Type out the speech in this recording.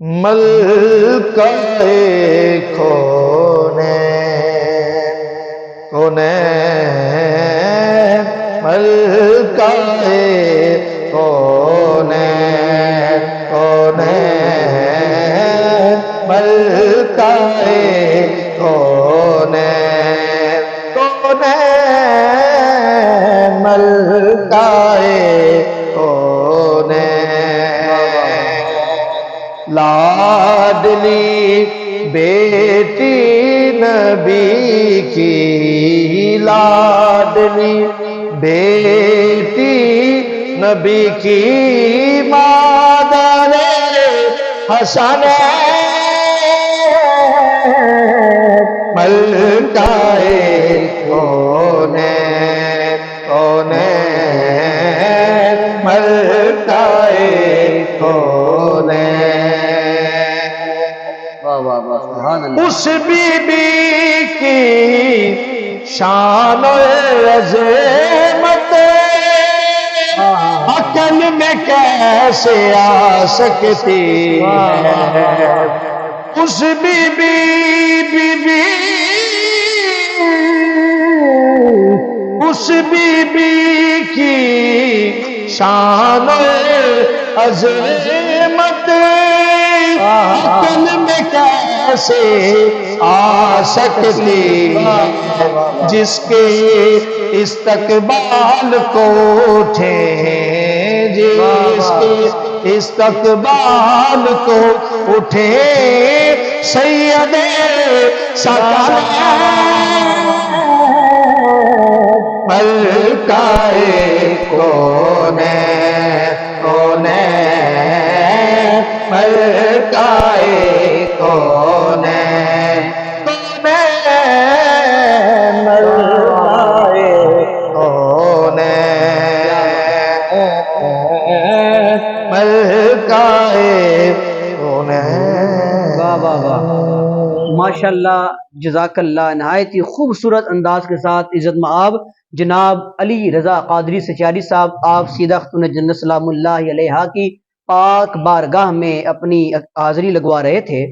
ملکہ کونین ملکہ کونین ملکہ کونین ملکہ لاڈلی بیٹی نبی کی لاڈلی بیٹی نبی کی مادر حسن ملکہ کونین ملکہ کونین اس بی بی کی شان و عظمت عقل میں کیسے آ سکتی ہے اس بی بی اس بی بی کی شان و عظمت عقل میں کیسے آ سکتی جس کے استقبال کو اٹھیں جس کے استقبال کو اٹھیں سید ثقلین ملکہ کونین ملکہ کونین ملکہ کونین ملکہ کونین۔ واہ واہ واہ، ماشاءاللہ، جزاک اللہ۔ نہایت ہی خوبصورت انداز کے ساتھ عزت مآب جناب علی رضا قادری سچاری صاحب آپ سیدہ خاتون جنت سلام اللہ علیہا کی پاک بارگاہ میں اپنی حاضری لگوا رہے تھے۔